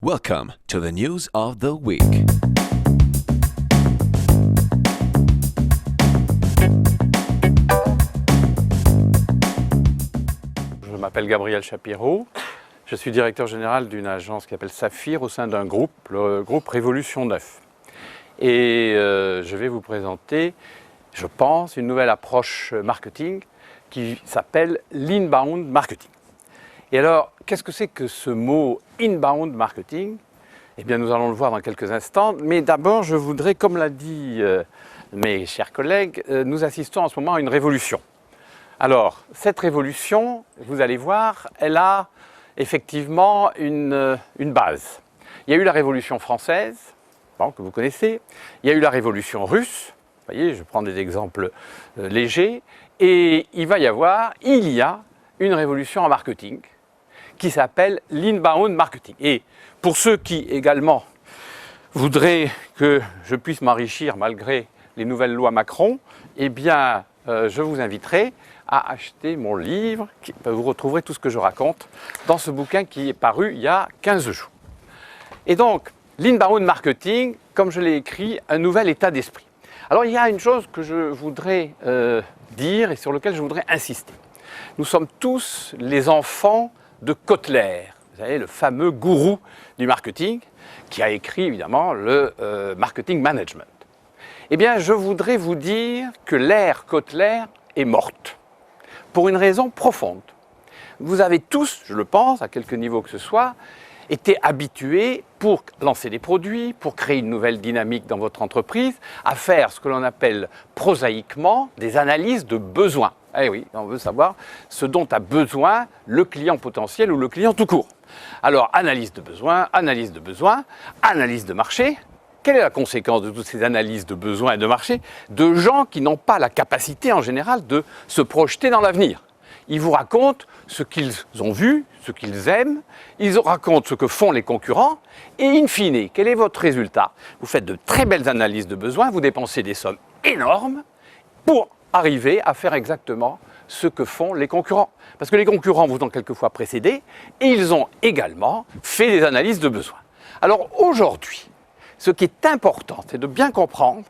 Welcome to the news of the week. Je m'appelle Gabriel Chapiro, je suis directeur général d'une agence qui s'appelle Saphir au sein d'un groupe, le groupe Révolution 9. Et je vais vous présenter, je pense, une nouvelle approche marketing qui s'appelle l'inbound marketing. Et alors, qu'est-ce que c'est que ce mot inbound marketing? Eh bien, nous allons le voir dans quelques instants. Mais d'abord, je voudrais, comme l'a dit mes chers collègues, nous assistons en ce moment à une révolution. Alors, cette révolution, vous allez voir, elle a effectivement une base. Il y a eu la Révolution française, bon, que vous connaissez. Il y a eu la Révolution russe. Vous voyez, je prends des exemples légers. Et il y a une révolution en marketing qui s'appelle l'inbound marketing. Et pour ceux qui également voudraient que je puisse m'enrichir malgré les nouvelles lois Macron, eh bien, je vous inviterai à acheter mon livre. Vous retrouverez tout ce que je raconte dans ce bouquin qui est paru il y a 15 jours. Et donc, l'inbound marketing, comme je l'ai écrit, un nouvel état d'esprit. Alors, il y a une chose que je voudrais dire et sur laquelle je voudrais insister. Nous sommes tous les enfants de Kotler, vous savez, le fameux gourou du marketing, qui a écrit évidemment le marketing management. Eh bien, je voudrais vous dire que l'ère Kotler est morte, pour une raison profonde. Vous avez tous, je le pense, à quelque niveau que ce soit, été habitués pour lancer des produits, pour créer une nouvelle dynamique dans votre entreprise, à faire ce que l'on appelle prosaïquement des analyses de besoins. Eh oui, on veut savoir ce dont a besoin le client potentiel ou le client tout court. Alors, analyse de besoins, analyse de marché. Quelle est la conséquence de toutes ces analyses de besoins et de marché? De gens qui n'ont pas la capacité en général de se projeter dans l'avenir. Ils vous racontent ce qu'ils ont vu, ce qu'ils aiment, ils racontent ce que font les concurrents, et in fine, quel est votre résultat? Vous faites de très belles analyses de besoins, vous dépensez des sommes énormes pour arriver à faire exactement ce que font les concurrents. Parce que les concurrents vous ont quelquefois précédé, et ils ont également fait des analyses de besoins. Alors aujourd'hui, ce qui est important, c'est de bien comprendre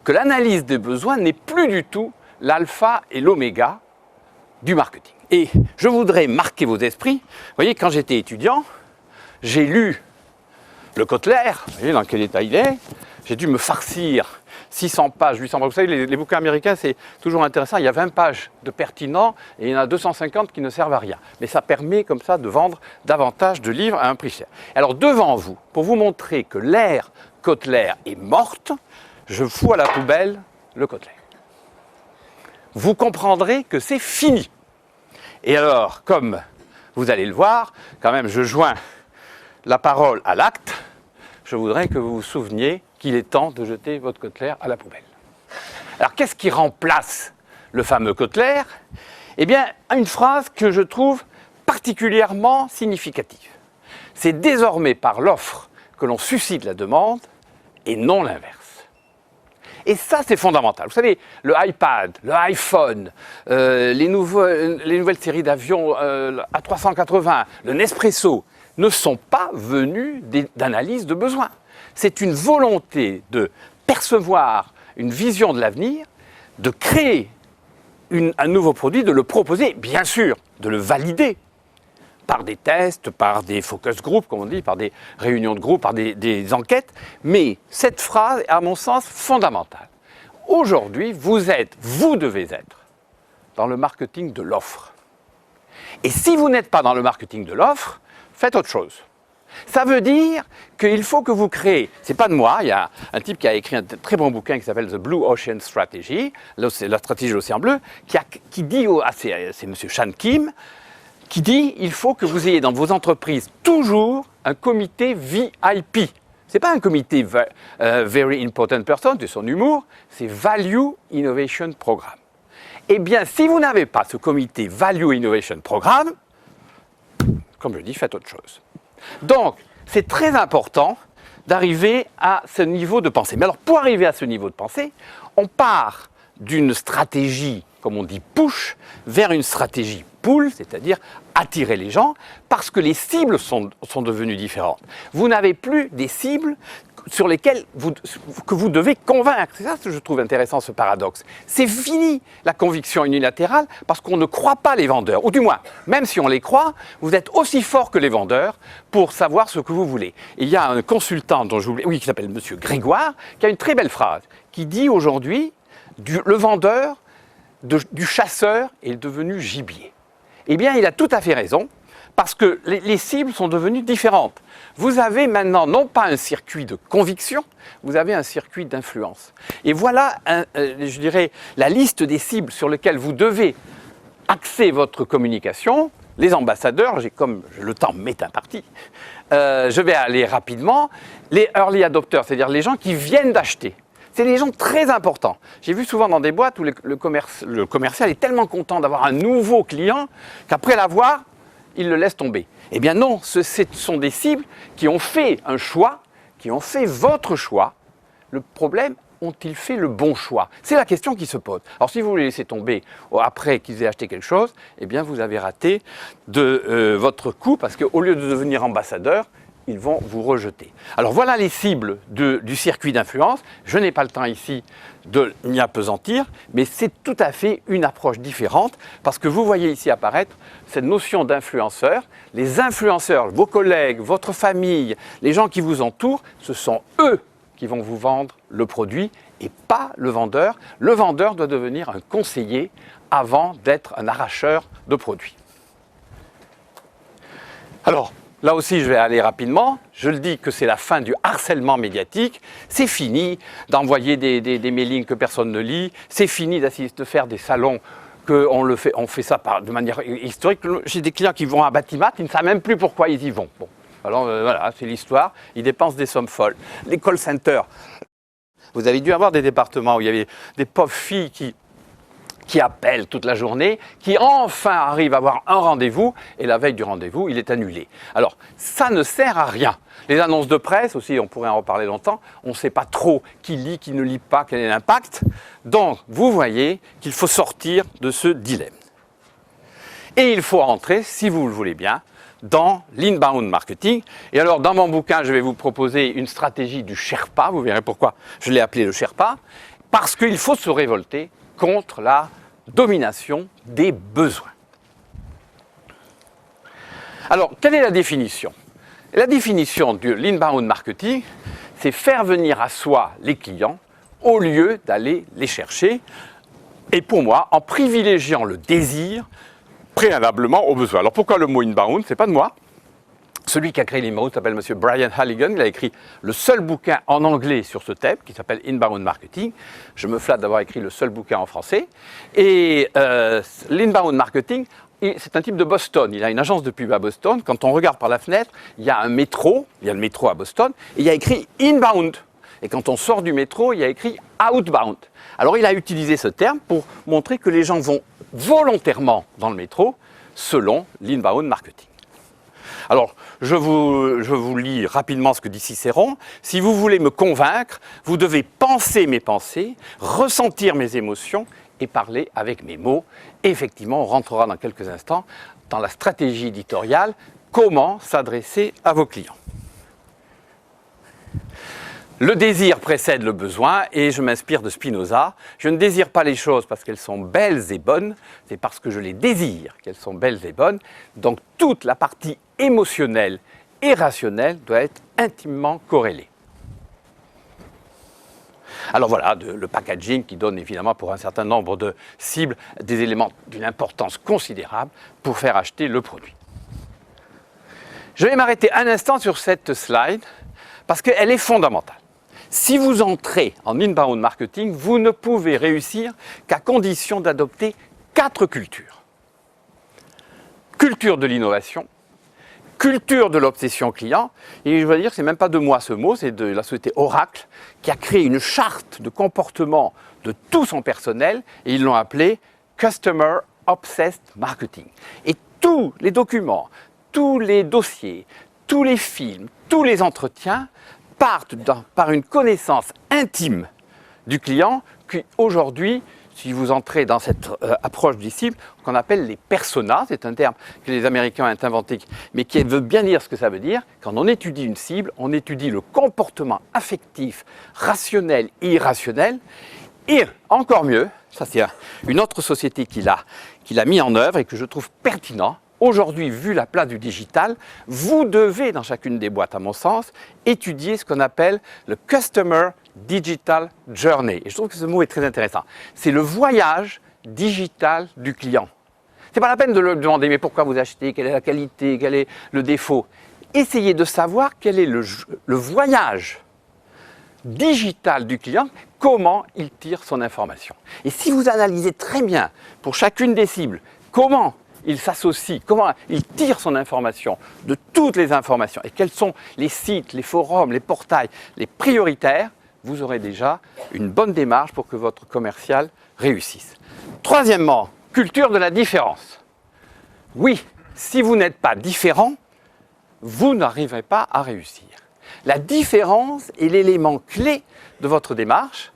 que l'analyse des besoins n'est plus du tout l'alpha et l'oméga du marketing. Et je voudrais marquer vos esprits. Vous voyez, quand j'étais étudiant, j'ai lu le Kotler, vous voyez dans quel état il est, j'ai dû me farcir 600 pages, 800 pages. Vous savez, les bouquins américains, c'est toujours intéressant. Il y a 20 pages de pertinent et il y en a 250 qui ne servent à rien. Mais ça permet comme ça de vendre davantage de livres à un prix cher. Alors devant vous, pour vous montrer que l'ère Kotler est morte, je fous à la poubelle le Kotler. Vous comprendrez que c'est fini. Et alors, comme vous allez le voir, quand même, je joins la parole à l'acte. Je voudrais que vous vous souveniez qu'il est temps de jeter votre Kotler à la poubelle. Alors, qu'est-ce qui remplace le fameux Kotler? Eh bien, une phrase que je trouve particulièrement significative. C'est désormais par l'offre que l'on suscite la demande et non l'inverse. Et ça, c'est fondamental. Vous savez, le iPad, le iPhone, les nouvelles séries d'avions A380, le Nespresso, ne sont pas venus d'analyse de besoins. C'est une volonté de percevoir une vision de l'avenir, de créer un nouveau produit, de le proposer, bien sûr, de le valider par des tests, par des focus groups, comme on dit, par des réunions de groupe, par des enquêtes. Mais cette phrase est, à mon sens, fondamentale. Aujourd'hui, vous devez être dans le marketing de l'offre. Et si vous n'êtes pas dans le marketing de l'offre, faites autre chose. Ça veut dire qu'il faut que vous créez, c'est pas de moi, il y a un type qui a écrit un très bon bouquin qui s'appelle The Blue Ocean Strategy, c'est la stratégie de l'océan bleu, qui dit, c'est M. Shan Kim, qui dit il faut que vous ayez dans vos entreprises toujours un comité VIP. Ce n'est pas un comité Very Important Person, de son humour, c'est Value Innovation Programme. Eh bien, si vous n'avez pas ce comité Value Innovation Programme, comme je dis, faites autre chose. Donc, c'est très important d'arriver à ce niveau de pensée. Mais alors, pour arriver à ce niveau de pensée, on part d'une stratégie, comme on dit, push, vers une stratégie pull, c'est-à-dire attirer les gens parce que les cibles sont devenues différentes. Vous n'avez plus des cibles sur lesquelles que vous devez convaincre. C'est ça que je trouve intéressant, ce paradoxe. C'est fini la conviction unilatérale parce qu'on ne croit pas les vendeurs. Ou du moins, même si on les croit, vous êtes aussi fort que les vendeurs pour savoir ce que vous voulez. Et il y a un consultant dont j'oublie, qui s'appelle M. Grégoire, qui a une très belle phrase, qui dit aujourd'hui, le vendeur du chasseur est devenu gibier. Eh bien, il a tout à fait raison, parce que les cibles sont devenues différentes. Vous avez maintenant non pas un circuit de conviction, vous avez un circuit d'influence. Et voilà, je dirais, la liste des cibles sur lesquelles vous devez axer votre communication. Les ambassadeurs, comme le temps m'est imparti, je vais aller rapidement. Les early adopters, c'est-à-dire les gens qui viennent d'acheter. C'est des gens très importants. J'ai vu souvent dans des boîtes où le commercial est tellement content d'avoir un nouveau client qu'après l'avoir, il le laisse tomber. Eh bien non, ce sont des cibles qui ont fait un choix, qui ont fait votre choix. Le problème, ont-ils fait le bon choix? C'est la question qui se pose. Alors si vous les laissez tomber après qu'ils aient acheté quelque chose, eh bien vous avez raté de votre coup parce qu'au lieu de devenir ambassadeur, ils vont vous rejeter. Alors voilà les cibles du circuit d'influence. Je n'ai pas le temps ici de m'y appesantir, mais c'est tout à fait une approche différente parce que vous voyez ici apparaître cette notion d'influenceur. Les influenceurs, vos collègues, votre famille, les gens qui vous entourent, ce sont eux qui vont vous vendre le produit et pas le vendeur. Le vendeur doit devenir un conseiller avant d'être un arracheur de produits. Alors, là aussi, je vais aller rapidement. Je le dis que c'est la fin du harcèlement médiatique. C'est fini d'envoyer des mailings que personne ne lit. C'est fini de faire des salons on fait ça de manière historique. J'ai des clients qui vont à Batimat, ils ne savent même plus pourquoi ils y vont. Bon. Alors voilà, c'est l'histoire. Ils dépensent des sommes folles. Les call centers. Vous avez dû avoir des départements où il y avait des pauvres filles qui appellent toute la journée, qui enfin arrivent à avoir un rendez-vous, et la veille du rendez-vous, il est annulé. Alors, ça ne sert à rien. Les annonces de presse aussi, on pourrait en reparler longtemps, on ne sait pas trop qui lit, qui ne lit pas, quel est l'impact. Donc, vous voyez qu'il faut sortir de ce dilemme. Et il faut rentrer, si vous le voulez bien, dans l'inbound marketing. Et alors, dans mon bouquin, je vais vous proposer une stratégie du Sherpa. Vous verrez pourquoi je l'ai appelé le Sherpa. Parce qu'il faut se révolter contre la domination des besoins. Alors, quelle est la définition? La définition de l'inbound marketing, c'est faire venir à soi les clients au lieu d'aller les chercher. Et pour moi, en privilégiant le désir préalablement aux besoins. Alors pourquoi le mot inbound? C'est pas de moi. Celui qui a créé l'inbound s'appelle M. Brian Halligan. Il a écrit le seul bouquin en anglais sur ce thème qui s'appelle Inbound Marketing. Je me flatte d'avoir écrit le seul bouquin en français. Et l'inbound marketing, c'est un type de Boston. Il a une agence de pub à Boston. Quand on regarde par la fenêtre, il y a un métro. Il y a le métro à Boston. Et il y a écrit inbound. Et quand on sort du métro, il y a écrit outbound. Alors il a utilisé ce terme pour montrer que les gens vont volontairement dans le métro selon l'inbound marketing. Alors, je vous lis rapidement ce que dit Cicéron. Si vous voulez me convaincre, vous devez penser mes pensées, ressentir mes émotions et parler avec mes mots. Et effectivement, on rentrera dans quelques instants dans la stratégie éditoriale, comment s'adresser à vos clients. Le désir précède le besoin et je m'inspire de Spinoza. Je ne désire pas les choses parce qu'elles sont belles et bonnes, c'est parce que je les désire qu'elles sont belles et bonnes. Donc toute la partie émotionnelle et rationnelle doit être intimement corrélée. Alors voilà, le packaging qui donne évidemment pour un certain nombre de cibles des éléments d'une importance considérable pour faire acheter le produit. Je vais m'arrêter un instant sur cette slide parce qu'elle est fondamentale. Si vous entrez en inbound marketing, vous ne pouvez réussir qu'à condition d'adopter 4 cultures. Culture de l'innovation, culture de l'obsession client, et je dois dire que ce n'est même pas de moi ce mot, c'est de la société Oracle qui a créé une charte de comportement de tout son personnel et ils l'ont appelée Customer Obsessed Marketing. Et tous les documents, tous les dossiers, tous les films, tous les entretiens partent par une connaissance intime du client qui aujourd'hui si vous entrez dans cette approche du cible, qu'on appelle les personas, c'est un terme que les Américains ont inventé, mais qui veut bien dire ce que ça veut dire. Quand on étudie une cible, on étudie le comportement affectif, rationnel et irrationnel. Et encore mieux, ça c'est une autre société qui l'a mis en œuvre et que je trouve pertinent. Aujourd'hui, vu la place du digital, vous devez, dans chacune des boîtes, à mon sens, étudier ce qu'on appelle le Customer Digital Journey. Et je trouve que ce mot est très intéressant. C'est le voyage digital du client. Ce n'est pas la peine de lui demander mais pourquoi vous achetez, quelle est la qualité, quel est le défaut. Essayez de savoir quel est le voyage digital du client, comment il tire son information. Et si vous analysez très bien pour chacune des cibles, comment il s'associe, comment il tire son information de toutes les informations et quels sont les sites, les forums, les portails, les prioritaires, vous aurez déjà une bonne démarche pour que votre commercial réussisse. Troisièmement, culture de la différence. Oui, si vous n'êtes pas différent, vous n'arriverez pas à réussir. La différence est l'élément clé de votre démarche.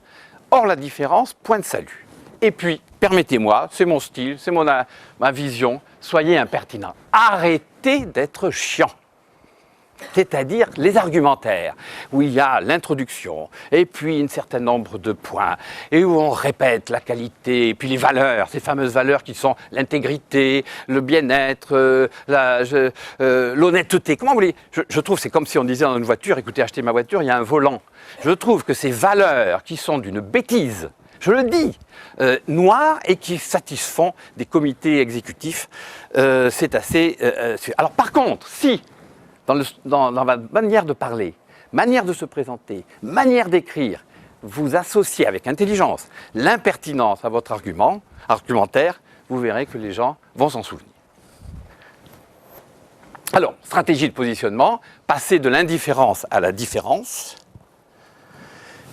Or, la différence, point de salut. Et puis, permettez-moi, c'est mon style, c'est ma vision, soyez impertinent. Arrêtez d'être chiant. C'est-à-dire les argumentaires, où il y a l'introduction, et puis un certain nombre de points, et où on répète la qualité, et puis les valeurs, ces fameuses valeurs qui sont l'intégrité, le bien-être, l'honnêteté. Comment vous voulez ? Je trouve que c'est comme si on disait dans une voiture, écoutez, achetez ma voiture, il y a un volant. Je trouve que ces valeurs qui sont d'une bêtise, je le dis, noires et qui satisfont des comités exécutifs, c'est assez... Alors par contre, si... Dans votre manière de parler, manière de se présenter, manière d'écrire, vous associez avec intelligence l'impertinence à votre argumentaire, vous verrez que les gens vont s'en souvenir. Alors, stratégie de positionnement, passer de l'indifférence à la différence.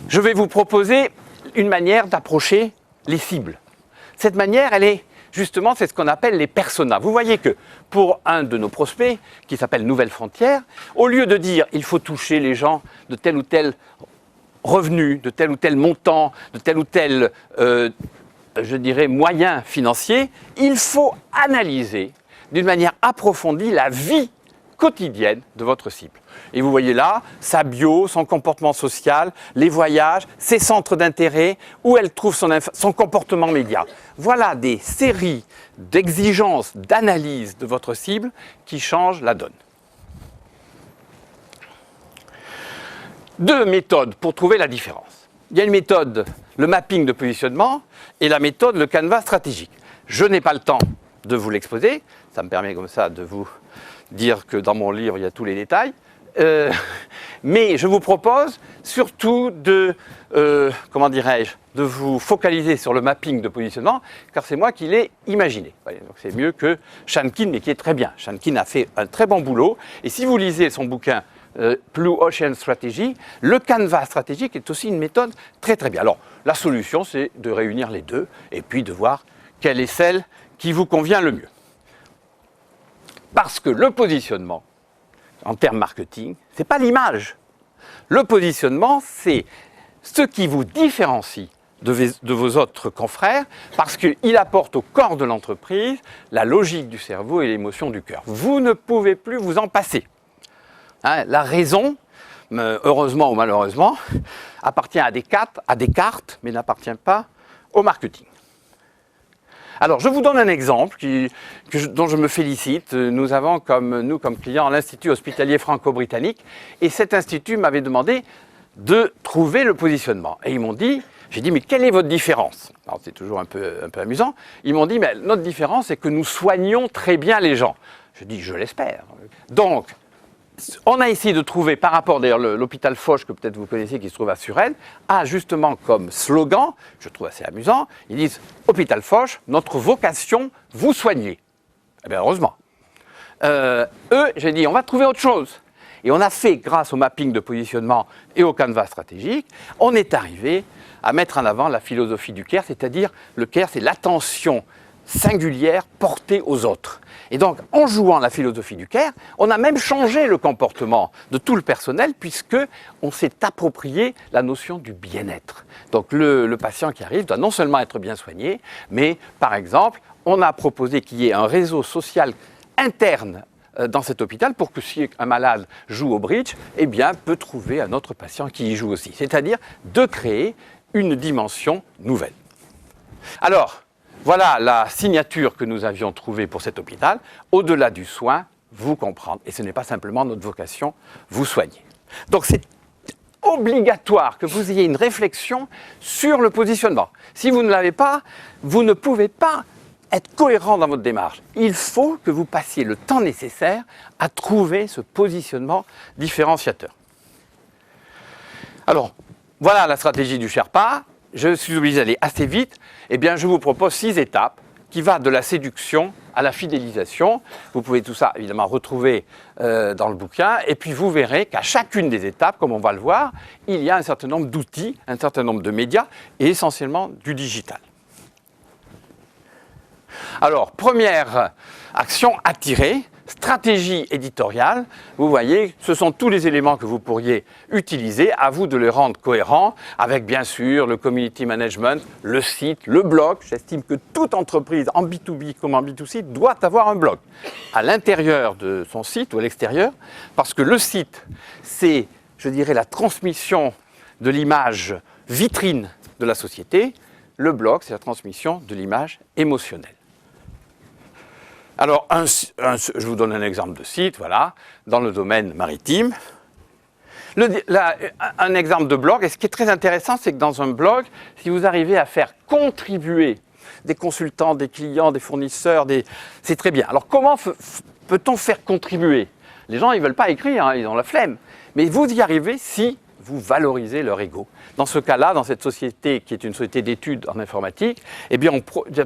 Je vais vous proposer une manière d'approcher les cibles. Cette manière, elle est... Justement, c'est ce qu'on appelle les personas. Vous voyez que pour un de nos prospects, qui s'appelle Nouvelle Frontière, au lieu de dire il faut toucher les gens de tel ou tel revenu, de tel ou tel montant, de tel ou tel, je dirais, moyen financier, il faut analyser d'une manière approfondie la vie quotidienne de votre cible. Et vous voyez là, sa bio, son comportement social, les voyages, ses centres d'intérêt, où elle trouve son comportement média. Voilà des séries d'exigences, d'analyse de votre cible qui changent la donne. Deux méthodes pour trouver la différence. Il y a une méthode, le mapping de positionnement, et la méthode, le canevas stratégique. Je n'ai pas le temps de vous l'exposer, ça me permet comme ça de vous dire que dans mon livre, il y a tous les détails. Mais je vous propose surtout de vous focaliser sur le mapping de positionnement, car c'est moi qui l'ai imaginé. Donc c'est mieux que Shankin, mais qui est très bien. Shankin a fait un très bon boulot, et si vous lisez son bouquin Blue Ocean Strategy, le canevas stratégique est aussi une méthode très très bien. Alors la solution, c'est de réunir les deux, et puis de voir quelle est celle qui vous convient le mieux. Parce que le positionnement, en termes marketing, ce n'est pas l'image. Le positionnement, c'est ce qui vous différencie de vos autres confrères, parce qu'il apporte au corps de l'entreprise la logique du cerveau et l'émotion du cœur. Vous ne pouvez plus vous en passer. Hein, la raison, heureusement ou malheureusement, appartient à Descartes, mais n'appartient pas au marketing. Alors, je vous donne un exemple dont je me félicite. Nous avons comme client l'Institut hospitalier franco-britannique, et cet institut m'avait demandé de trouver le positionnement. Et ils m'ont dit, j'ai dit, mais quelle est votre différence? Alors, c'est toujours un peu amusant. Ils m'ont dit, mais notre différence, c'est que nous soignons très bien les gens. Je dis, je l'espère. Donc, on a essayé de trouver, par rapport d'ailleurs l'hôpital Foch, que peut-être vous connaissez, qui se trouve à Suresnes, a justement comme slogan, je trouve assez amusant, ils disent « Hôpital Foch, notre vocation, vous soigner ». Eh bien heureusement. J'ai dit « On va trouver autre chose ». Et on a fait, grâce au mapping de positionnement et au canevas stratégique, on est arrivé à mettre en avant la philosophie du CARE, c'est-à-dire le CARE, c'est l'attention singulière portée aux autres. Et donc, en jouant la philosophie du care, on a même changé le comportement de tout le personnel puisqu'on s'est approprié la notion du bien-être. Donc, le patient qui arrive doit non seulement être bien soigné, mais par exemple, on a proposé qu'il y ait un réseau social interne dans cet hôpital pour que si un malade joue au bridge, eh bien, peut trouver un autre patient qui y joue aussi. C'est-à-dire de créer une dimension nouvelle. Alors, voilà la signature que nous avions trouvée pour cet hôpital. Au-delà du soin, vous comprendre. Et ce n'est pas simplement notre vocation, vous soigner. Donc c'est obligatoire que vous ayez une réflexion sur le positionnement. Si vous ne l'avez pas, vous ne pouvez pas être cohérent dans votre démarche. Il faut que vous passiez le temps nécessaire à trouver ce positionnement différenciateur. Alors, voilà la stratégie du Sherpa. Je suis obligé d'aller assez vite. Eh bien, je vous propose 6 étapes qui vont de la séduction à la fidélisation. Vous pouvez tout ça, évidemment, retrouver dans le bouquin. Et puis, vous verrez qu'à chacune des étapes, comme on va le voir, il y a un certain nombre d'outils, un certain nombre de médias et essentiellement du digital. Alors, première action, attirer, stratégie éditoriale. Vous voyez, ce sont tous les éléments que vous pourriez utiliser. À vous de les rendre cohérents avec, bien sûr, le community management, le site, le blog. J'estime que toute entreprise, en B2B comme en B2C, doit avoir un blog à l'intérieur de son site ou à l'extérieur, parce que le site, c'est, je dirais, la transmission de l'image vitrine de la société. Le blog, c'est la transmission de l'image émotionnelle. Alors, je vous donne un exemple de site, voilà, dans le domaine maritime. Un exemple de blog, et ce qui est très intéressant, c'est que dans un blog, si vous arrivez à faire contribuer des consultants, des clients, des fournisseurs, c'est très bien. Alors, comment peut-on faire contribuer? Les gens, ils ne veulent pas écrire, hein, ils ont la flemme. Mais vous y arrivez si vous valorisez leur ego. Dans ce cas-là, dans cette société qui est une société d'études en informatique, eh bien,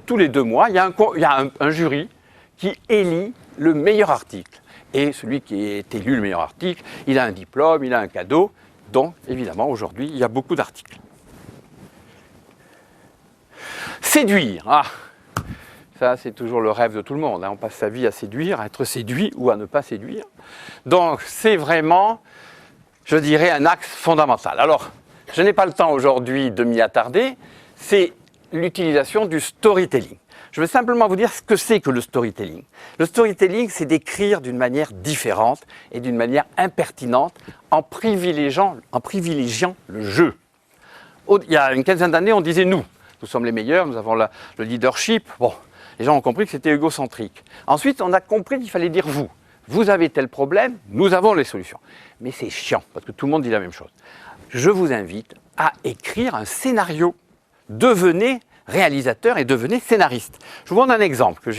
tous les 2 mois, il y a un jury qui élit le meilleur article. Et celui qui est élu le meilleur article, il a un diplôme, il a un cadeau. Donc, évidemment, aujourd'hui, il y a beaucoup d'articles. Séduire. Ah, ça, c'est toujours le rêve de tout le monde. Hein. On passe sa vie à séduire, à être séduit ou à ne pas séduire. Donc, c'est vraiment, je dirais, un axe fondamental. Alors, je n'ai pas le temps aujourd'hui de m'y attarder. C'est l'utilisation du storytelling. Je vais simplement vous dire ce que c'est que le storytelling. Le storytelling, c'est d'écrire d'une manière différente et d'une manière impertinente en privilégiant le jeu. Il y a une quinzaine d'années, on disait nous sommes les meilleurs, nous avons le leadership. Bon, les gens ont compris que c'était égocentrique. Ensuite, on a compris qu'il fallait dire vous. Vous avez tel problème, nous avons les solutions. Mais c'est chiant, parce que tout le monde dit la même chose. Je vous invite à écrire un scénario. Devenez réalisateur et devenez scénariste. Je vous donne un exemple que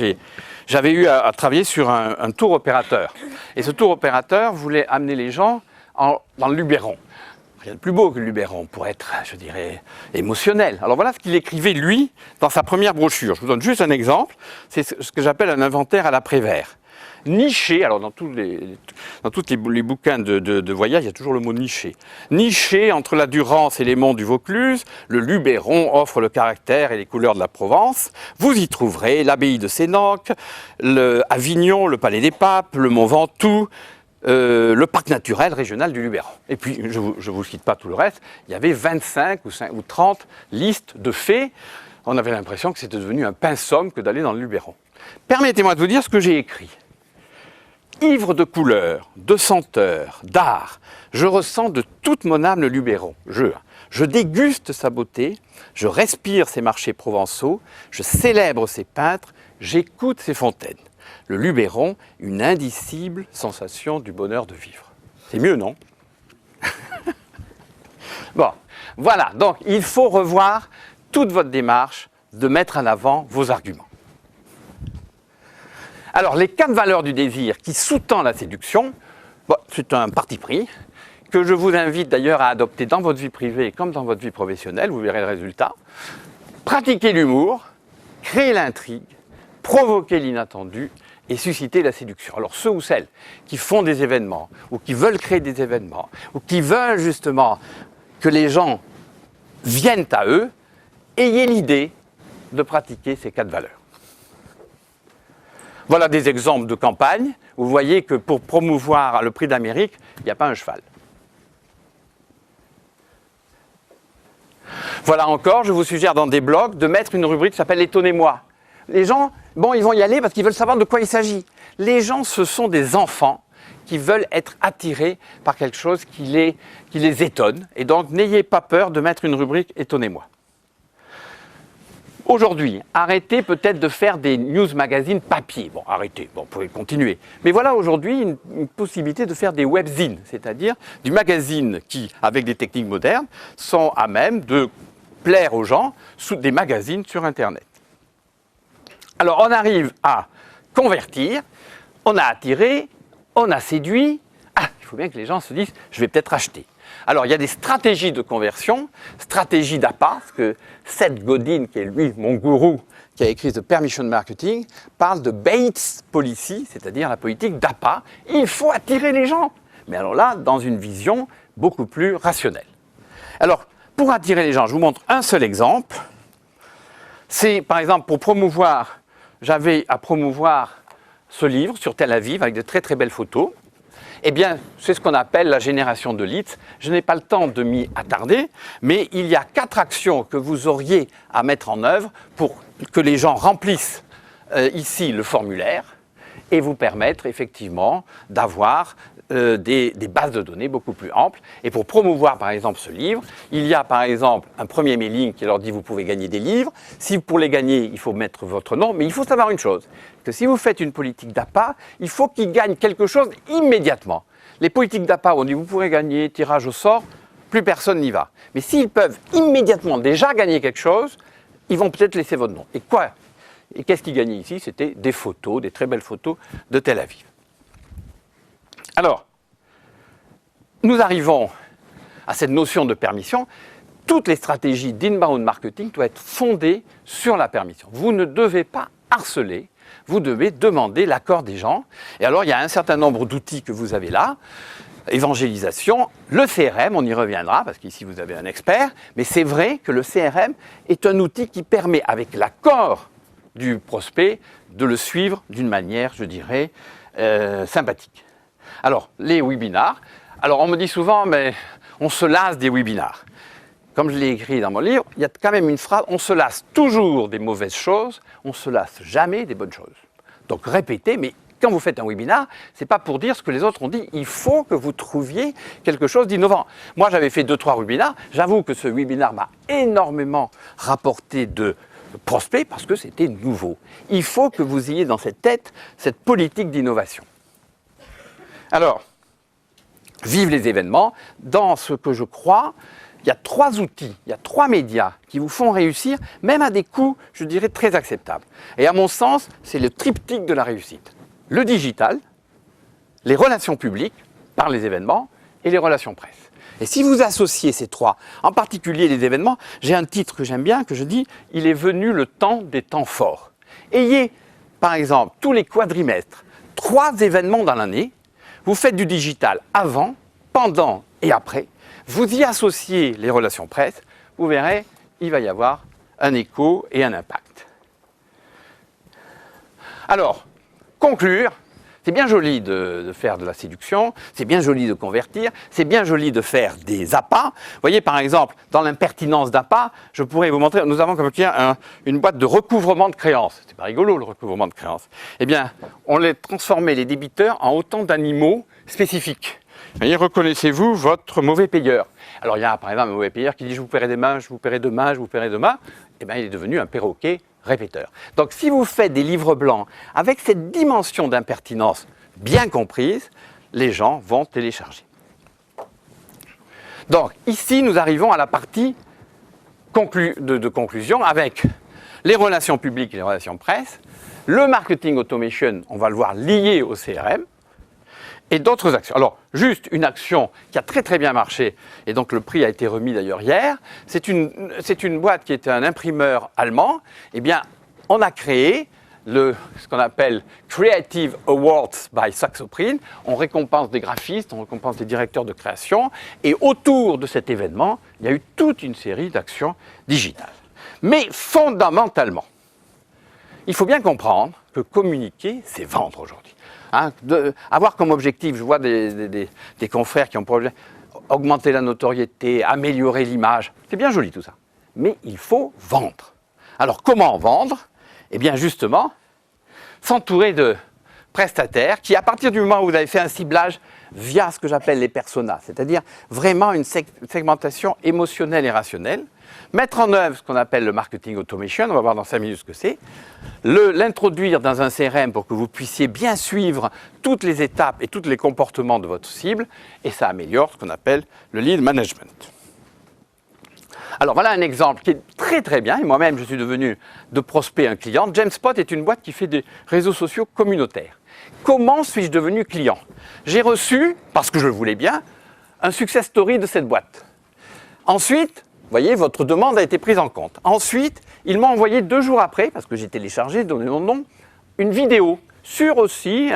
j'avais eu à travailler sur un tour opérateur. Et ce tour opérateur voulait amener les gens dans le Luberon. Rien de plus beau que le Luberon pour être, je dirais, émotionnel. Alors voilà ce qu'il écrivait, lui, dans sa première brochure. Je vous donne juste un exemple. C'est ce que j'appelle un inventaire à l'après-vert. Niché, alors dans tous les bouquins de voyage, il y a toujours le mot niché. Niché entre la Durance et les monts du Vaucluse, le Luberon offre le caractère et les couleurs de la Provence. Vous y trouverez l'abbaye de Sénoc, Avignon, le Palais des Papes, le Mont Ventoux, le parc naturel régional du Luberon. Et puis, je ne vous cite pas tout le reste, il y avait 25 ou 30 listes de faits. On avait l'impression que c'était devenu un pinsomme que d'aller dans le Luberon. Permettez-moi de vous dire ce que j'ai écrit. Ivre de couleurs, de senteurs, d'art, je ressens de toute mon âme le Luberon. Je déguste sa beauté, je respire ses marchés provençaux, je célèbre ses peintres, j'écoute ses fontaines. Le Luberon, une indicible sensation du bonheur de vivre. C'est mieux, non? Bon, voilà, donc il faut revoir toute votre démarche de mettre en avant vos arguments. Alors, les 4 valeurs du désir qui sous-tendent la séduction, bon, c'est un parti pris que je vous invite d'ailleurs à adopter dans votre vie privée comme dans votre vie professionnelle, vous verrez le résultat. Pratiquer l'humour, créer l'intrigue, provoquer l'inattendu et susciter la séduction. Alors ceux ou celles qui font des événements ou qui veulent créer des événements ou qui veulent justement que les gens viennent à eux, ayez l'idée de pratiquer ces 4 valeurs. Voilà des exemples de campagne. Vous voyez que pour promouvoir le prix d'Amérique, il n'y a pas un cheval. Voilà encore, je vous suggère dans des blogs de mettre une rubrique qui s'appelle « Étonnez-moi ». Les gens, bon, ils vont y aller parce qu'ils veulent savoir de quoi il s'agit. Les gens, ce sont des enfants qui veulent être attirés par quelque chose qui les étonne. Et donc, n'ayez pas peur de mettre une rubrique « Étonnez-moi ». Aujourd'hui, arrêtez peut-être de faire des news magazines papier. Bon, arrêtez, bon, vous pouvez continuer. Mais voilà aujourd'hui une possibilité de faire des webzines, c'est-à-dire du magazine qui, avec des techniques modernes, sont à même de plaire aux gens sous des magazines sur Internet. Alors, on arrive à convertir, on a attiré, on a séduit. Ah, il faut bien que les gens se disent, je vais peut-être acheter. Alors, il y a des stratégies de conversion, stratégies d'appât, parce que Seth Godin, qui est lui mon gourou, qui a écrit The Permission Marketing, parle de Bates Policy, c'est-à-dire la politique d'appât. Il faut attirer les gens. Mais alors là, dans une vision beaucoup plus rationnelle. Alors, pour attirer les gens, je vous montre un seul exemple. C'est, par exemple, pour promouvoir, j'avais à promouvoir ce livre sur Tel Aviv avec de très très belles photos. Eh bien, c'est ce qu'on appelle la génération de leads. Je n'ai pas le temps de m'y attarder, mais il y a 4 actions que vous auriez à mettre en œuvre pour que les gens remplissent ici le formulaire et vous permettre effectivement d'avoir des bases de données beaucoup plus amples. Et pour promouvoir par exemple ce livre, il y a par exemple un premier mailing qui leur dit vous pouvez gagner des livres. Si pour les gagner, il faut mettre votre nom, mais il faut savoir une chose, que si vous faites une politique d'appât, il faut qu'ils gagnent quelque chose immédiatement. Les politiques d'appât, on dit vous pourrez gagner, tirage au sort, plus personne n'y va. Mais s'ils peuvent immédiatement déjà gagner quelque chose, ils vont peut-être laisser votre nom. Et quoi ? Et qu'est-ce qu'ils gagnaient ici? C'était des photos, des très belles photos de Tel Aviv. Alors, nous arrivons à cette notion de permission. Toutes les stratégies d'inbound marketing doivent être fondées sur la permission. Vous ne devez pas harceler, vous devez demander l'accord des gens. Et alors, il y a un certain nombre d'outils que vous avez là. Évangélisation, le CRM, on y reviendra, parce qu'ici vous avez un expert, mais c'est vrai que le CRM est un outil qui permet, avec l'accord du prospect, de le suivre d'une manière, je dirais, sympathique. Alors, les webinars. Alors, on me dit souvent, mais on se lasse des webinars. Comme je l'ai écrit dans mon livre, il y a quand même une phrase, on se lasse toujours des mauvaises choses, on ne se lasse jamais des bonnes choses. Donc, répétez, mais quand vous faites un webinar, ce n'est pas pour dire ce que les autres ont dit, il faut que vous trouviez quelque chose d'innovant. Moi, j'avais fait 2-3 webinars, j'avoue que ce webinar m'a énormément rapporté de prospects parce que c'était nouveau. Il faut que vous ayez dans cette tête cette politique d'innovation. Alors, vive les événements. Dans ce que je crois, il y a 3 outils, il y a 3 médias qui vous font réussir, même à des coûts, je dirais, très acceptables. Et à mon sens, c'est le triptyque de la réussite. Le digital, les relations publiques par les événements et les relations presse. Et si vous associez ces 3, en particulier les événements, j'ai un titre que j'aime bien, que je dis « Il est venu le temps des temps forts ». Ayez, par exemple, tous les quadrimestres, 3 événements dans l'année. Vous faites du digital avant, pendant et après. Vous y associez les relations presse. Vous verrez, il va y avoir un écho et un impact. Alors, conclure, c'est bien joli de faire de la séduction, c'est bien joli de convertir, c'est bien joli de faire des appâts. Vous voyez, par exemple, dans l'impertinence d'appât, je pourrais vous montrer, nous avons comme une boîte de recouvrement de créances. C'est pas rigolo, le recouvrement de créances. Eh bien, on les transformait, les débiteurs, en autant d'animaux spécifiques. Vous voyez, reconnaissez-vous votre mauvais payeur. Alors, il y a par exemple un mauvais payeur qui dit « je vous paierai demain, je vous paierai demain, je vous paierai demain ». Eh bien, il est devenu un perroquet répéteur. Donc, si vous faites des livres blancs avec cette dimension d'impertinence bien comprise, les gens vont télécharger. Donc, ici, nous arrivons à la partie de conclusion avec les relations publiques et les relations presse, le marketing automation, on va le voir lié au CRM, et d'autres actions. Alors, juste une action qui a très très bien marché, et donc le prix a été remis d'ailleurs hier, c'est une boîte qui était un imprimeur allemand. Eh bien, on a créé ce qu'on appelle Creative Awards by Saxoprine. On récompense des graphistes, on récompense des directeurs de création, et autour de cet événement, il y a eu toute une série d'actions digitales. Mais fondamentalement, il faut bien comprendre que communiquer, c'est vendre aujourd'hui. Hein, avoir comme objectif, je vois des confrères qui ont pour objectif augmenter la notoriété, améliorer l'image, c'est bien joli tout ça. Mais il faut vendre. Alors comment vendre? Eh bien justement, s'entourer de prestataires qui, à partir du moment où vous avez fait un ciblage via ce que j'appelle les personas, c'est-à-dire vraiment une segmentation émotionnelle et rationnelle, mettre en œuvre ce qu'on appelle le marketing automation, on va voir dans 5 minutes ce que c'est, l'introduire dans un CRM pour que vous puissiez bien suivre toutes les étapes et tous les comportements de votre cible, et ça améliore ce qu'on appelle le lead management. Alors voilà un exemple qui est très très bien, et moi-même je suis devenu de prospect un client. Jamspot est une boîte qui fait des réseaux sociaux communautaires. Comment suis-je devenu client? J'ai reçu, parce que je le voulais bien, un success story de cette boîte. Ensuite, vous voyez, votre demande a été prise en compte. Ensuite, ils m'ont envoyé 2 jours après, parce que j'ai téléchargé, donné mon nom, une vidéo sur aussi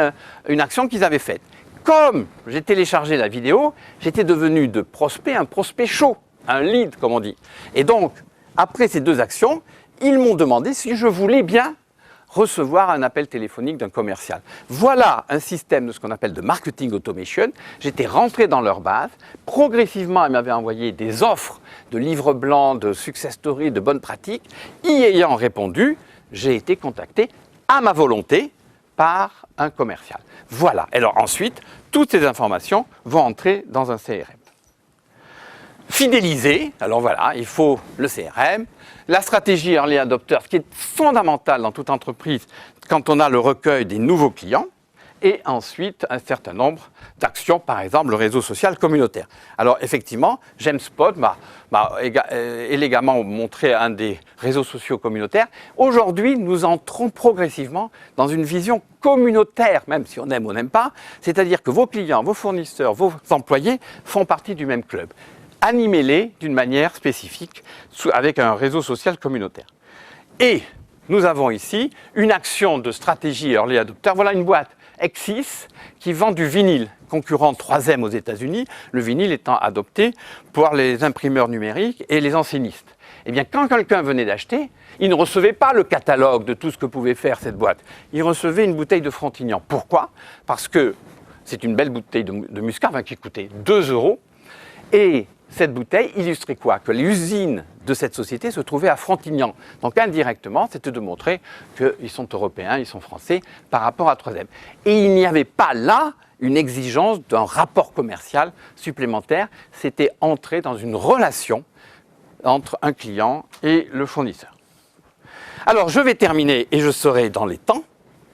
une action qu'ils avaient faite. Comme j'ai téléchargé la vidéo, j'étais devenu de prospect un prospect chaud, un lead comme on dit. Et donc, après ces 2 actions, ils m'ont demandé si je voulais bien recevoir un appel téléphonique d'un commercial. Voilà un système de ce qu'on appelle de marketing automation. J'étais rentré dans leur base. Progressivement, ils m'avaient envoyé des offres de livres blancs, de success stories, de bonnes pratiques. Y ayant répondu, j'ai été contacté à ma volonté par un commercial. Voilà. Alors ensuite, toutes ces informations vont entrer dans un CRM. Fidéliser, alors voilà, il faut le CRM, la stratégie Early Adopter, qui est fondamentale dans toute entreprise quand on a le recueil des nouveaux clients, et ensuite un certain nombre d'actions, par exemple le réseau social communautaire. Alors effectivement, Jamspot m'a élégamment montré un des réseaux sociaux communautaires. Aujourd'hui, nous entrons progressivement dans une vision communautaire, même si on aime ou n'aime pas, c'est-à-dire que vos clients, vos fournisseurs, vos employés font partie du même club. Animez-les d'une manière spécifique avec un réseau social communautaire. Et nous avons ici une action de stratégie Early Adopter. Voilà une boîte Exis qui vend du vinyle, concurrent 3e aux États-Unis, le vinyle étant adopté pour les imprimeurs numériques et les enseignistes. Eh bien, quand quelqu'un venait d'acheter, il ne recevait pas le catalogue de tout ce que pouvait faire cette boîte. Il recevait une bouteille de Frontignan. Pourquoi? Parce que c'est une belle bouteille de muscat qui coûtait 2 €. Et cette bouteille illustrait quoi? Que l'usine de cette société se trouvait à Frontignan. Donc indirectement, c'était de montrer qu'ils sont européens, ils sont français par rapport à 3M. Et il n'y avait pas là une exigence d'un rapport commercial supplémentaire. C'était entrer dans une relation entre un client et le fournisseur. Alors je vais terminer et je serai dans les temps,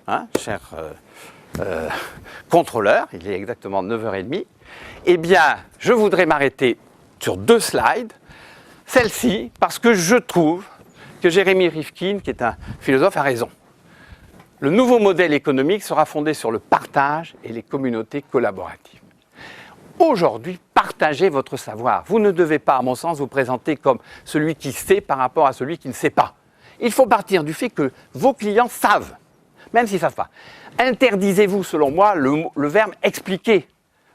hein, cher contrôleur, il est exactement 9h30. Eh bien, je voudrais m'arrêter sur 2 slides. Celle-ci, parce que je trouve que Jérémy Rifkin, qui est un philosophe, a raison. Le nouveau modèle économique sera fondé sur le partage et les communautés collaboratives. Aujourd'hui, partagez votre savoir. Vous ne devez pas, à mon sens, vous présenter comme celui qui sait par rapport à celui qui ne sait pas. Il faut partir du fait que vos clients savent, même s'ils ne savent pas. Interdisez-vous, selon moi, le verbe « expliquer ».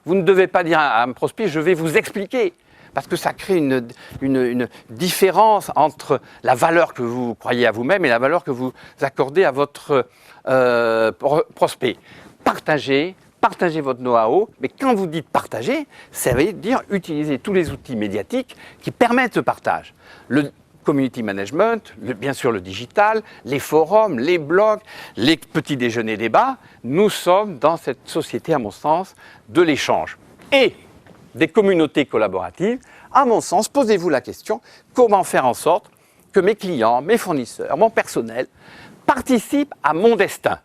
Vous ne devez pas dire à un prospect « je vais vous expliquer ». Parce que ça crée une différence entre la valeur que vous croyez à vous-même et la valeur que vous accordez à votre prospect. Partagez votre know-how, mais quand vous dites partager, ça veut dire utiliser tous les outils médiatiques qui permettent ce partage. Le community management, bien sûr le digital, les forums, les blogs, les petits déjeuners débats. Nous sommes dans cette société, à mon sens, de l'échange. Et des communautés collaboratives, à mon sens, posez-vous la question, comment faire en sorte que mes clients, mes fournisseurs, mon personnel participent à mon destin?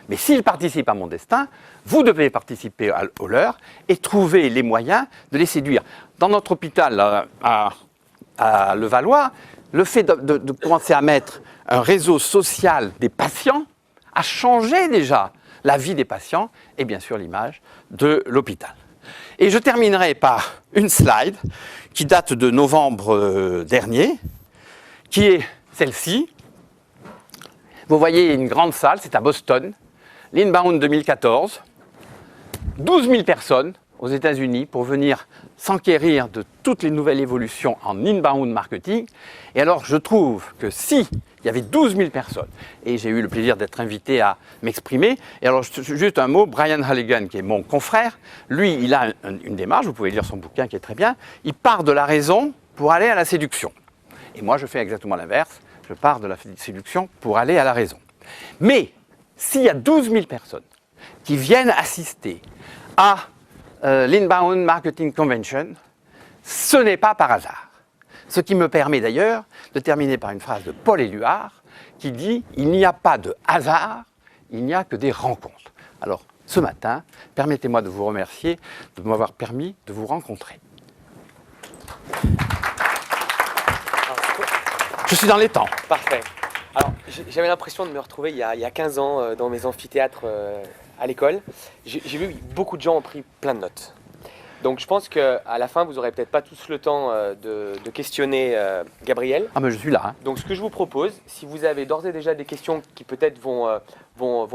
Mais s'ils participent à mon destin, vous devez participer au leur et trouver les moyens de les séduire. Dans notre hôpital à Levallois, le fait de commencer à mettre un réseau social des patients a changé déjà la vie des patients et bien sûr l'image de l'hôpital. Et je terminerai par une slide qui date de novembre dernier, qui est celle-ci. Vous voyez une grande salle, c'est à Boston, l'Inbound 2014, 12 000 personnes aux États-Unis pour venir s'enquérir de toutes les nouvelles évolutions en inbound marketing. Et alors, je trouve que si il y avait 12 000 personnes, et j'ai eu le plaisir d'être invité à m'exprimer, et alors juste un mot, Brian Halligan, qui est mon confrère, lui, il a une démarche, vous pouvez lire son bouquin qui est très bien, il part de la raison pour aller à la séduction. Et moi, je fais exactement l'inverse, je pars de la séduction pour aller à la raison. Mais, s'il y a 12 000 personnes qui viennent assister à l'Inbound Marketing Convention, ce n'est pas par hasard. Ce qui me permet d'ailleurs de terminer par une phrase de Paul Éluard qui dit « Il n'y a pas de hasard, il n'y a que des rencontres ». Alors, ce matin, permettez-moi de vous remercier de m'avoir permis de vous rencontrer. Je suis dans les temps. Parfait. Alors, j'avais l'impression de me retrouver il y a 15 ans dans mes amphithéâtres à l'école. J'ai vu beaucoup de gens ont pris plein de notes. Donc je pense qu'à la fin, vous n'aurez peut-être pas tous le temps de questionner Gabriel. Ah mais je suis là. Hein. Donc ce que je vous propose, si vous avez d'ores et déjà des questions qui peut-être vont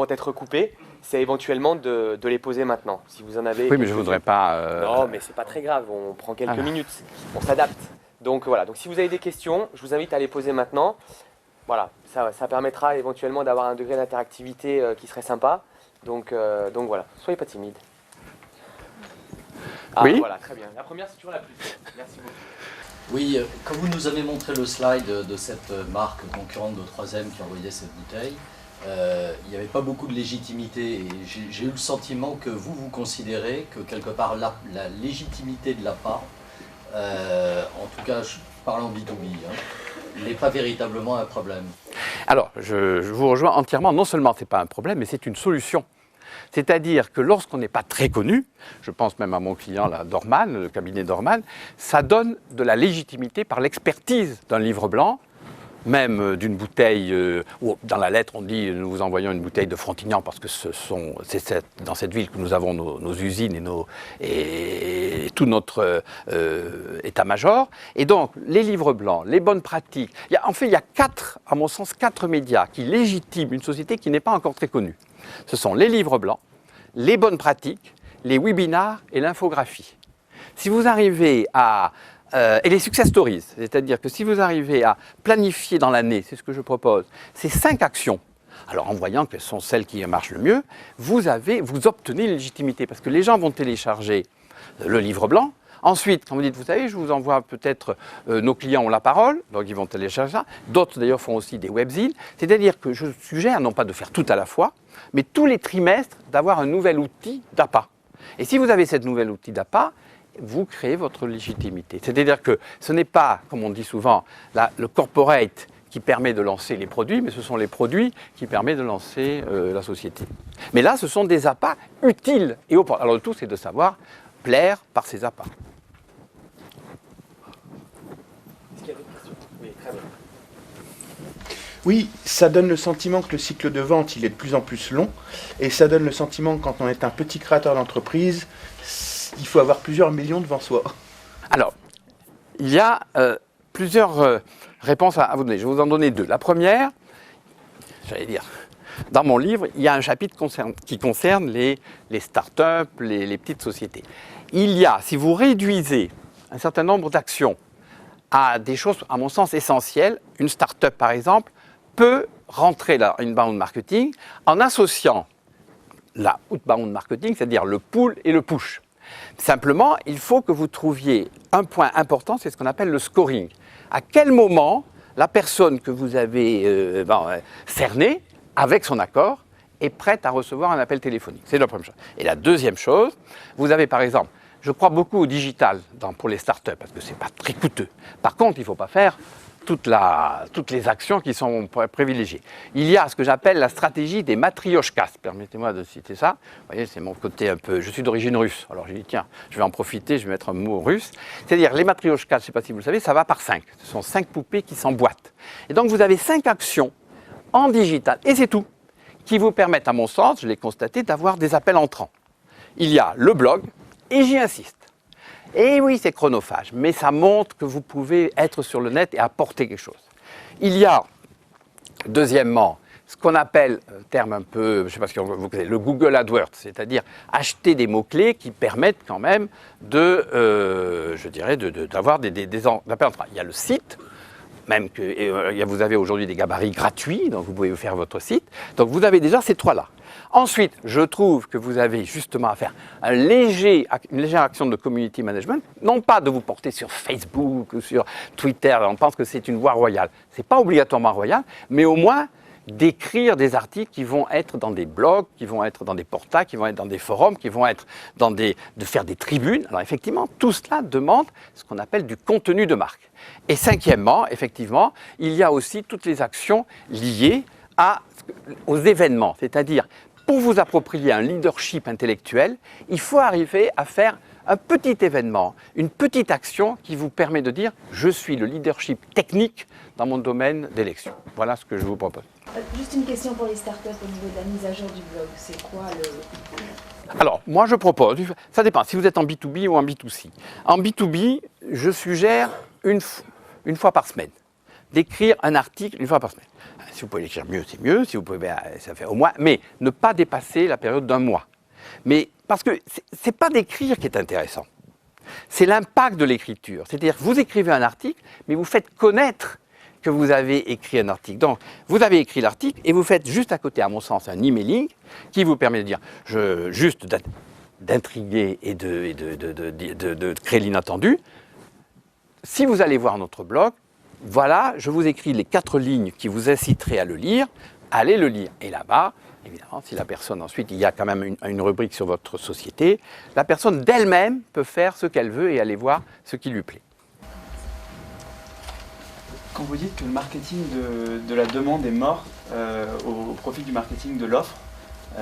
être coupées, c'est éventuellement de les poser maintenant. Si vous en avez. Oui, mais je ne voudrais pas. Non, mais c'est pas très grave. On prend quelques minutes. On s'adapte. Donc voilà. Donc si vous avez des questions, je vous invite à les poser maintenant. Voilà. Ça permettra éventuellement d'avoir un degré d'interactivité qui serait sympa. Donc voilà. Soyez pas timide. Ah, oui. Voilà, très bien. La première, c'est toujours la plus simple. Merci beaucoup. Oui, quand vous nous avez montré le slide de cette marque concurrente de 3M qui envoyait cette bouteille, il n'y avait pas beaucoup de légitimité. Et j'ai eu le sentiment que vous considérez que quelque part la légitimité de l'APA, en tout cas je parle en B2B, n'est pas véritablement un problème. Alors, je vous rejoins entièrement. Non seulement ce n'est pas un problème, mais c'est une solution. C'est-à-dire que lorsqu'on n'est pas très connu, je pense même à mon client, là, Dorman, le cabinet Dorman, ça donne de la légitimité par l'expertise d'un livre blanc, même d'une bouteille, ou dans la lettre on dit nous vous envoyons une bouteille de Frontignan parce que c'est dans cette ville que nous avons nos usines et tout notre état-major. Et donc les livres blancs, les bonnes pratiques, il y a à mon sens, quatre médias qui légitiment une société qui n'est pas encore très connue. Ce sont les livres blancs, les bonnes pratiques, les webinars et l'infographie. Si vous arrivez à... et les success stories, c'est-à-dire que si vous arrivez à planifier dans l'année, c'est ce que je propose, ces 5 actions, alors en voyant quelles sont celles qui marchent le mieux, vous obtenez une légitimité parce que les gens vont télécharger le livre blanc. Ensuite, quand vous dites, vous savez, je vous envoie peut-être, nos clients ont la parole, donc ils vont télécharger ça. D'autres d'ailleurs font aussi des webzines. C'est-à-dire que je suggère non pas de faire tout à la fois, mais tous les trimestres d'avoir un nouvel outil d'APA. Et si vous avez cette nouvelle outil d'APA, vous créez votre légitimité. C'est-à-dire que ce n'est pas, comme on dit souvent, le corporate qui permet de lancer les produits, mais ce sont les produits qui permettent de lancer la société. Mais là, ce sont des APA utiles et opportuns. Alors le tout, c'est de savoir plaire par ces APA. Est-ce qu'il y a d'autres questions ? Oui, très bien. Oui, ça donne le sentiment que le cycle de vente, il est de plus en plus long. Et ça donne le sentiment que quand on est un petit créateur d'entreprise, il faut avoir plusieurs millions devant soi. Alors, il y a plusieurs réponses à vous donner. Je vais vous en donner 2. La première, j'allais dire, dans mon livre, il y a un chapitre qui concerne les start-up, les petites sociétés. Il y a, si vous réduisez un certain nombre d'actions à des choses, à mon sens, essentielles, une start-up, par exemple, peut rentrer dans l'inbound marketing en associant la outbound marketing, c'est-à-dire le pull et le push. Simplement, il faut que vous trouviez un point important, c'est ce qu'on appelle le scoring. À quel moment la personne que vous avez cernée, avec son accord, est prête à recevoir un appel téléphonique. C'est la première chose. Et la deuxième chose, vous avez par exemple, je crois beaucoup au digital pour les startups, parce que ce n'est pas très coûteux. Par contre, il ne faut pas faire toutes les actions qui sont privilégiées. Il y a ce que j'appelle la stratégie des matrioshkas. Permettez-moi de citer ça. Vous voyez, c'est mon côté un peu... Je suis d'origine russe. Alors j'ai dit, tiens, je vais en profiter, je vais mettre un mot russe. C'est-à-dire, les matrioshkas, je ne sais pas si vous le savez, ça va par 5. Ce sont 5 poupées qui s'emboîtent. Et donc, vous avez 5 actions en digital, et c'est tout, qui vous permettent, à mon sens, je l'ai constaté, d'avoir des appels entrants. Il y a le blog, et j'y insiste. Et oui, c'est chronophage, mais ça montre que vous pouvez être sur le net et apporter quelque chose. Il y a, deuxièmement, ce qu'on appelle, un terme un peu, je ne sais pas si vous connaissez, le Google AdWords, c'est-à-dire acheter des mots-clés qui permettent quand même je dirais, d'avoir des appels entrants. Il y a le site, même que vous avez aujourd'hui des gabarits gratuits, donc vous pouvez faire votre site. Donc vous avez déjà ces trois-là. Ensuite, je trouve que vous avez justement à faire une légère action de community management, non pas de vous porter sur Facebook ou sur Twitter, on pense que c'est une voie royale. Ce n'est pas obligatoirement royal, mais au moins d'écrire des articles qui vont être dans des blogs, qui vont être dans des portails, qui vont être dans des forums, qui vont être de faire des tribunes. Alors effectivement, tout cela demande ce qu'on appelle du contenu de marque. Et cinquièmement, effectivement, il y a aussi toutes les actions liées aux événements, c'est-à-dire pour vous approprier un leadership intellectuel, il faut arriver à faire un petit événement, une petite action qui vous permet de dire « je suis le leadership technique dans mon domaine d'élection ». Voilà ce que je vous propose. Juste une question pour les startups au niveau de la mise à jour du blog. C'est quoi le... Alors, moi je propose, ça dépend, si vous êtes en B2B ou en B2C. En B2B, je suggère une fois par semaine, d'écrire un article une fois par semaine. Si vous pouvez l'écrire mieux, c'est mieux. Si vous pouvez, ça fait au moins. Mais ne pas dépasser la période d'un mois. Mais parce que c'est pas d'écrire qui est intéressant. C'est l'impact de l'écriture. C'est-à-dire, vous écrivez un article, mais vous faites connaître que vous avez écrit un article. Donc, vous avez écrit l'article et vous faites juste à côté, à mon sens, un emailing qui vous permet de dire, juste d'intriguer et de créer l'inattendu. Si vous allez voir notre blog, voilà, je vous écris les 4 lignes qui vous inciteraient à le lire, allez le lire. Et là-bas, évidemment, si la personne, ensuite, il y a quand même une rubrique sur votre société, la personne d'elle-même peut faire ce qu'elle veut et aller voir ce qui lui plaît. Quand vous dites que le marketing de la demande est mort au profit du marketing de l'offre,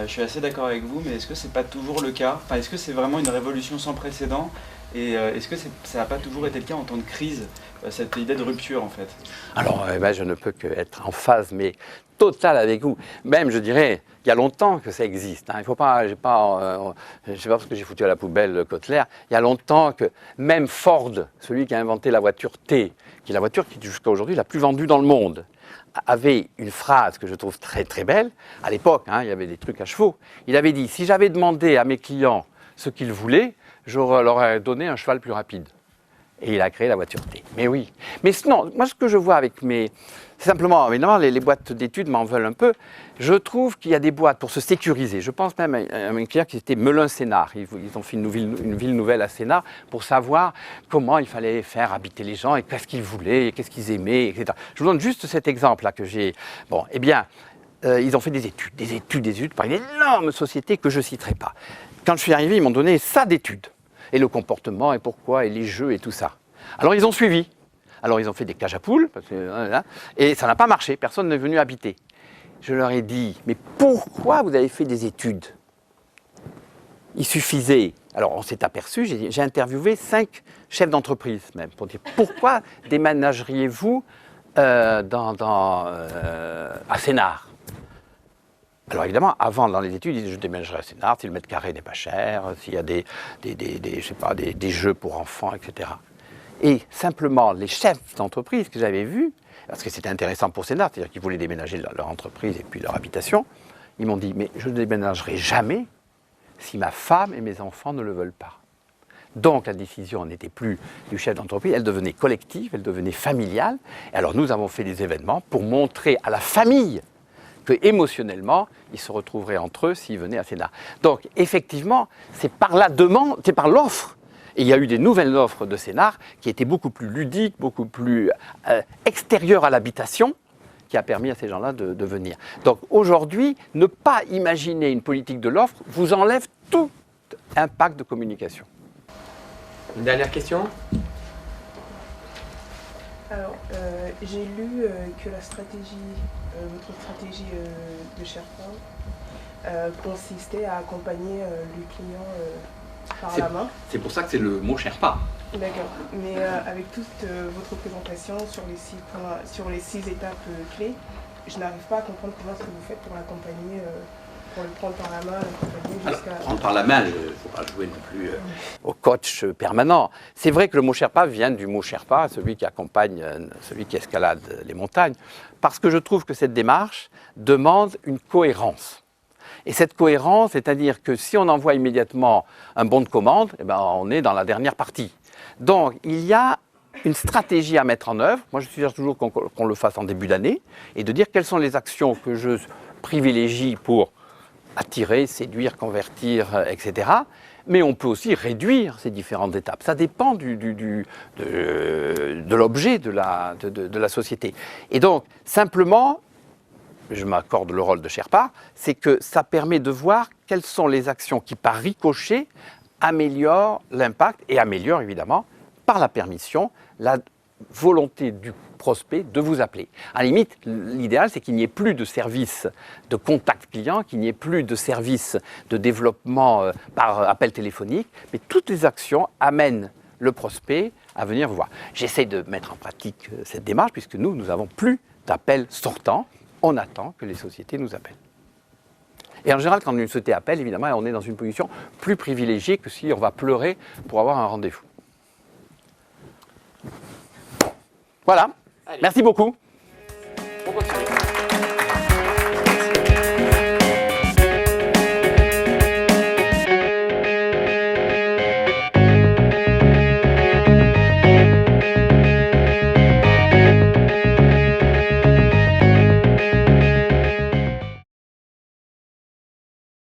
je suis assez d'accord avec vous, mais est-ce que c'est pas toujours le cas? Enfin, est-ce que c'est vraiment une révolution sans précédent? Et est-ce que ça n'a pas toujours été le cas en temps de crise, cette idée de rupture en fait? Alors, je ne peux qu'être en phase, mais totale avec vous. Même, je dirais, il y a longtemps que ça existe. Il faut pas, je sais pas parce que j'ai foutu à la poubelle Kotler, il y a longtemps que même Ford, celui qui a inventé la voiture T, qui est la voiture qui jusqu'à aujourd'hui la plus vendue dans le monde, avait une phrase que je trouve très très belle. À l'époque, il y avait des trucs à chevaux. Il avait dit, si j'avais demandé à mes clients ce qu'ils voulaient, je leur aurais donné un cheval plus rapide. Et il a créé la voiture T. Mais oui. Mais sinon, moi ce que je vois avec c'est simplement, évidemment, les boîtes d'études m'en veulent un peu. Je trouve qu'il y a des boîtes pour se sécuriser. Je pense même à un client qui était Melun-Sénart. Ils ont fait une ville nouvelle à Sénart pour savoir comment il fallait faire habiter les gens et qu'est-ce qu'ils voulaient, qu'est-ce qu'ils aimaient, etc. Je vous donne juste cet exemple-là que j'ai. Bon, eh bien, ils ont fait des études par une énorme société que je ne citerai pas. Quand je suis arrivé, ils m'ont donné ça d'études. Et le comportement, et pourquoi, et les jeux, et tout ça. Alors, ils ont suivi. Alors, ils ont fait des cages à poules, et ça n'a pas marché, personne n'est venu habiter. Je leur ai dit, mais pourquoi vous avez fait des études? Il suffisait. Alors, on s'est aperçu, j'ai interviewé 5 chefs d'entreprise, même, pour dire, pourquoi déménageriez-vous à Sénart? Alors évidemment, avant, dans les études, ils disaient je déménagerai à Sénart si le mètre carré n'est pas cher, s'il y a des jeux pour enfants, etc. Et simplement, les chefs d'entreprise que j'avais vus, parce que c'était intéressant pour Sénart, c'est-à-dire qu'ils voulaient déménager leur entreprise et puis leur habitation, ils m'ont dit, mais je ne déménagerai jamais si ma femme et mes enfants ne le veulent pas. Donc la décision n'était plus du chef d'entreprise, elle devenait collective, elle devenait familiale. Et alors nous avons fait des événements pour montrer à la famille que émotionnellement, ils se retrouveraient entre eux s'ils venaient à Sénart. Donc, effectivement, c'est par la demande, c'est par l'offre. Et il y a eu des nouvelles offres de Sénart qui étaient beaucoup plus ludiques, beaucoup plus extérieures à l'habitation, qui a permis à ces gens-là de venir. Donc, aujourd'hui, ne pas imaginer une politique de l'offre vous enlève tout impact de communication. Une dernière question? Alors, j'ai lu que votre stratégie de Sherpa consistait à accompagner le client par la main. C'est pour ça que c'est le mot Sherpa. D'accord. Mais avec toute votre présentation sur les 6 étapes clés, je n'arrive pas à comprendre comment est-ce que vous faites pour l'accompagner pour le prendre par la main, l'accompagner jusqu'à... Prendre par la main, il ne faut pas jouer non plus au coach permanent. C'est vrai que le mot Sherpa vient du mot Sherpa, celui qui accompagne, celui qui escalade les montagnes, parce que je trouve que cette démarche demande une cohérence. Et cette cohérence, c'est-à-dire que si on envoie immédiatement un bon de commande, eh ben, on est dans la dernière partie. Donc, il y a une stratégie à mettre en œuvre. Moi, je suggère toujours qu'on le fasse en début d'année et de dire quelles sont les actions que je privilégie pour attirer, séduire, convertir, etc. Mais on peut aussi réduire ces différentes étapes. Ça dépend de l'objet de la société. Et donc, simplement, je m'accorde le rôle de Sherpa, c'est que ça permet de voir quelles sont les actions qui, par ricochet, améliorent l'impact et améliorent évidemment, par la permission, la volonté du prospect de vous appeler. À la limite, l'idéal, c'est qu'il n'y ait plus de service de contact client, qu'il n'y ait plus de service de développement par appel téléphonique, mais toutes les actions amènent le prospect à venir vous voir. J'essaie de mettre en pratique cette démarche, puisque nous n'avons plus d'appels sortants. On attend que les sociétés nous appellent. Et en général, quand une société appelle, évidemment, on est dans une position plus privilégiée que si on va pleurer pour avoir un rendez-vous. Voilà. Allez. Merci beaucoup. On continue.